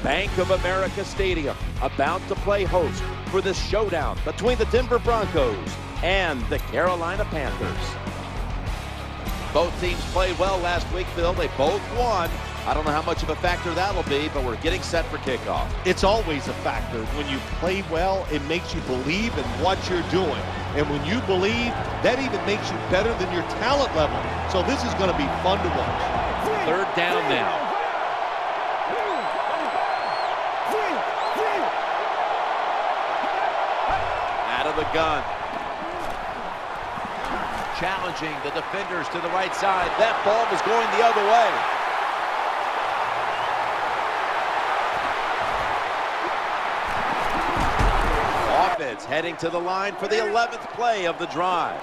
Bank of America Stadium, about to play host for the showdown between the Denver Broncos and the Carolina Panthers. Both teams played well last week, Bill. They both won. I don't know how much of a factor that'll be, but we're getting set for kickoff. It's always a factor. When you play well, it makes you believe in what you're doing. And when you believe, that even makes you better than your talent level. So this is going to be fun to watch. Third down now. Out of the gun. Challenging the defenders to the right side. That ball was going the other way. Offense heading to the line for the 11th play of the drive.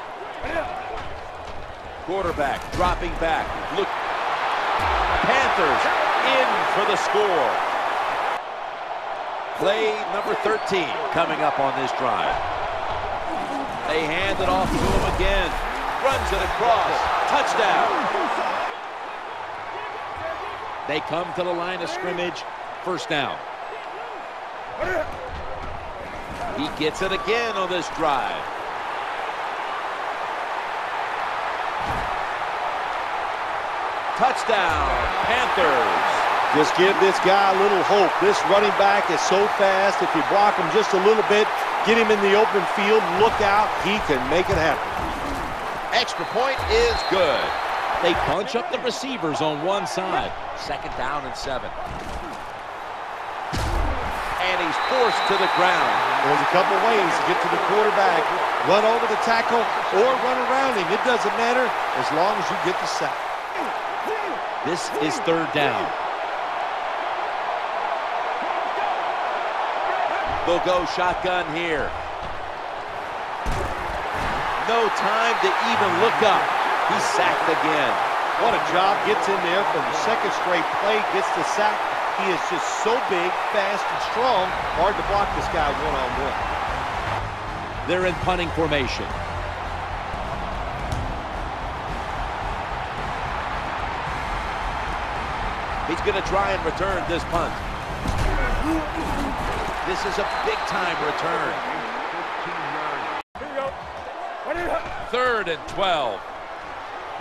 Quarterback dropping back. Look. Panthers in for the score. Play number 13 coming up on this drive. They hand it off to him again. Runs it across. Touchdown. They come to the line of scrimmage. First down. He gets it again on this drive. Touchdown, Panthers. Just give this guy a little hope. This running back is so fast. If you block him just a little bit, get him in the open field, look out, he can make it happen. Extra point is good. They bunch up the receivers on one side. Second down and 7. And he's forced to the ground. There's a couple ways to get to the quarterback. Run over the tackle or run around him. It doesn't matter as long as you get the sack. This is third down. They'll go shotgun here. No time to even look up. He's sacked again. What a job. Gets in there from the second straight play, gets the sack. He is just so big, fast, and strong. Hard to block this guy one-on-one. They're in punting formation. He's going to try and return this punt. This is a big-time return. 3rd and 12.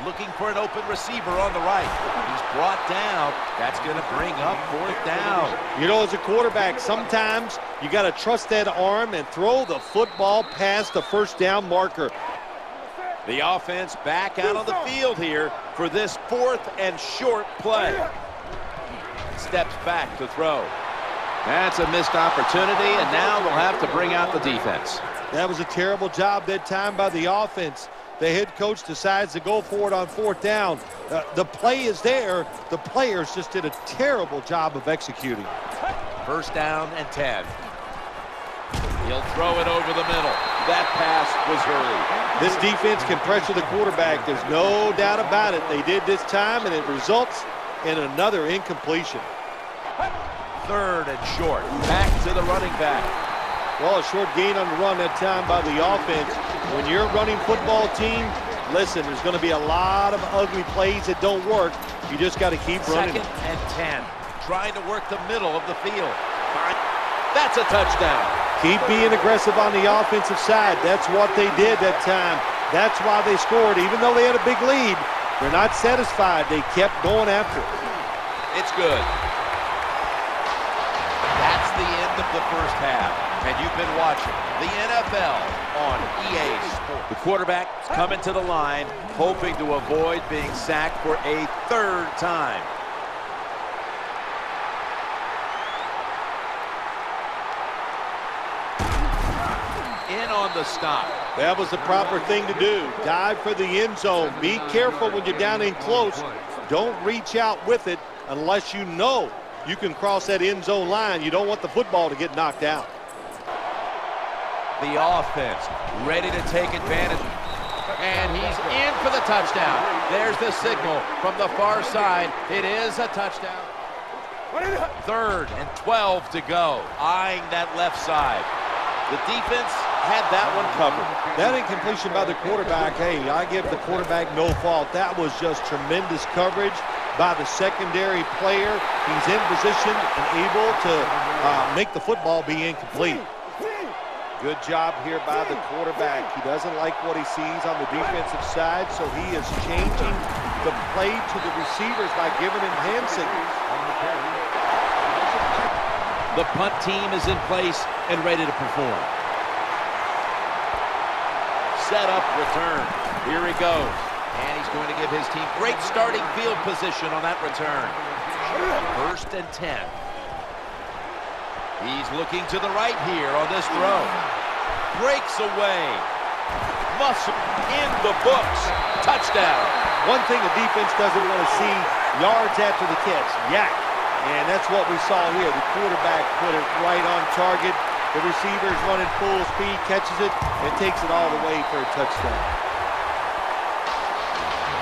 Looking for an open receiver on the right. He's brought down. That's going to bring up 4th down. You know, as a quarterback, sometimes you got to trust that arm and throw the football past the first down marker. The offense back out on the field here for this 4th and short play. Steps back to throw. That's a missed opportunity, and now they'll have to bring out the defense. That was a terrible job that time by the offense. The head coach decides to go for it on 4th down. The play is there. The players just did a terrible job of executing. First down and 10. He'll throw it over the middle. That pass was hurried. This defense can pressure the quarterback. There's no doubt about it. They did this time, and it results in another incompletion. 3rd and short. Back to the running back. Well, a short gain on the run that time by the offense. When you're a running football team, listen, there's going to be a lot of ugly plays that don't work. You just got to keep running. 2nd and 10. Trying to work the middle of the field. That's a touchdown. Keep being aggressive on the offensive side. That's what they did that time. That's why they scored. Even though they had a big lead, they're not satisfied. They kept going after it. It's good. That's the end of the first half. And you've been watching the NFL on EA Sports. The quarterback coming to the line, hoping to avoid being sacked for a 3rd time. In on the stop. That was the proper thing to do. Dive for the end zone. Be careful when you're down in close. Don't reach out with it unless you know you can cross that end zone line. You don't want the football to get knocked out. The offense ready to take advantage. And he's in for the touchdown. There's the signal from the far side. It is a touchdown. 3rd and 12 to go. Eyeing that left side. The defense had that one covered. That incompletion by the quarterback, hey, I give the quarterback no fault. That was just tremendous coverage by the secondary player. He's in position and able to make the football be incomplete. Good job here by the quarterback. He doesn't like what he sees on the defensive side, so he is changing the play to the receivers by giving him hand signals. The punt team is in place and ready to perform. Set up, return. Here he goes. And he's going to give his team great starting field position on that return. 1st and 10. He's looking to the right here on this throw. Breaks away. Muscle in the books. Touchdown. One thing a defense doesn't want to see, yards after the catch. Yak. And that's what we saw here. The quarterback put it right on target. The receiver's running full speed, catches it, and takes it all the way for a touchdown.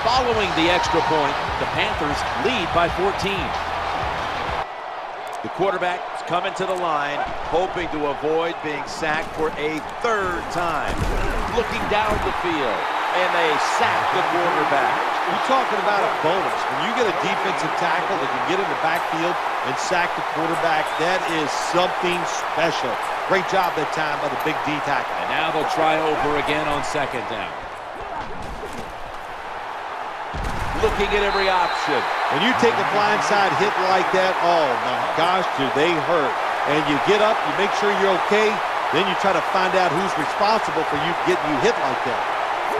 Following the extra point, the Panthers lead by 14. The quarterback is coming to the line, hoping to avoid being sacked for a 3rd time. Looking down the field, and they sack the quarterback. You're talking about a bonus. When you get a defensive tackle that can get in the backfield and sack the quarterback, that is something special. Great job that time by the big D tackle. And now they'll try over again on 2nd down. Looking at every option. When you take a blindside hit like that, oh my gosh, do they hurt. And you get up, you make sure you're okay, then you try to find out who's responsible for you getting you hit like that.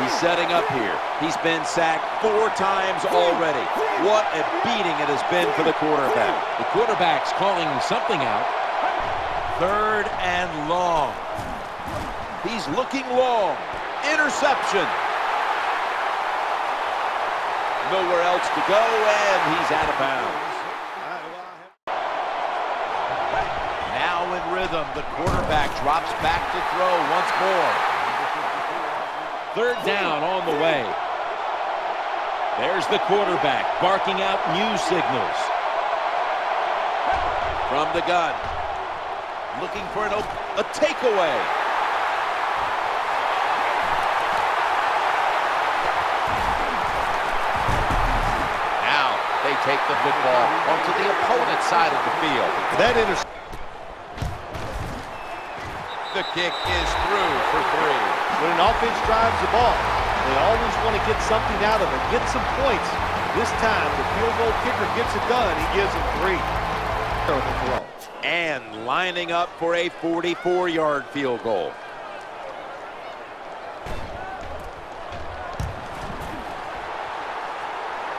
He's setting up here. He's been sacked 4 times already. What a beating it has been for the quarterback. The quarterback's calling something out. 3rd and long. He's looking long. Interception. Nowhere else to go, and he's out of bounds. Now in rhythm, the quarterback drops back to throw once more. 3rd down on the way. There's the quarterback barking out new signals. From the gun. Looking for a takeaway. Now they take the football onto the opponent's side of the field. That The kick is through for 3. When an offense drives the ball, they always want to get something out of it, get some points. This time, the field goal kicker gets it done. He gives them 3. Terrible throw. And lining up for a 44-yard field goal.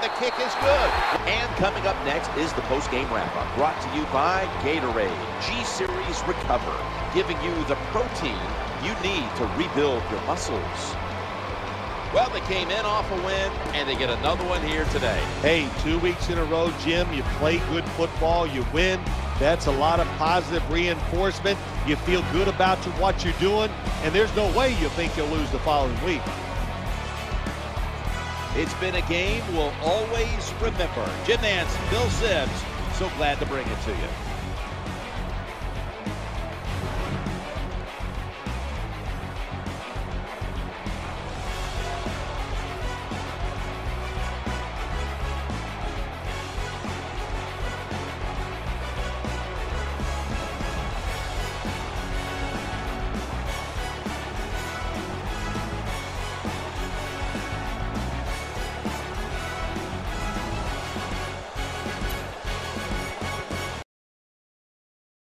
The kick is good. And coming up next is the post-game wrap-up, brought to you by Gatorade G-Series Recover, giving you the protein you need to rebuild your muscles. Well, they came in off a win, and they get another one here today. Hey, 2 weeks in a row, Jim, you play good football, you win. That's a lot of positive reinforcement. You feel good about what you're doing, and there's no way you think you'll lose the following week. It's been a game we'll always remember. Jim Nance, Bill Sims, so glad to bring it to you.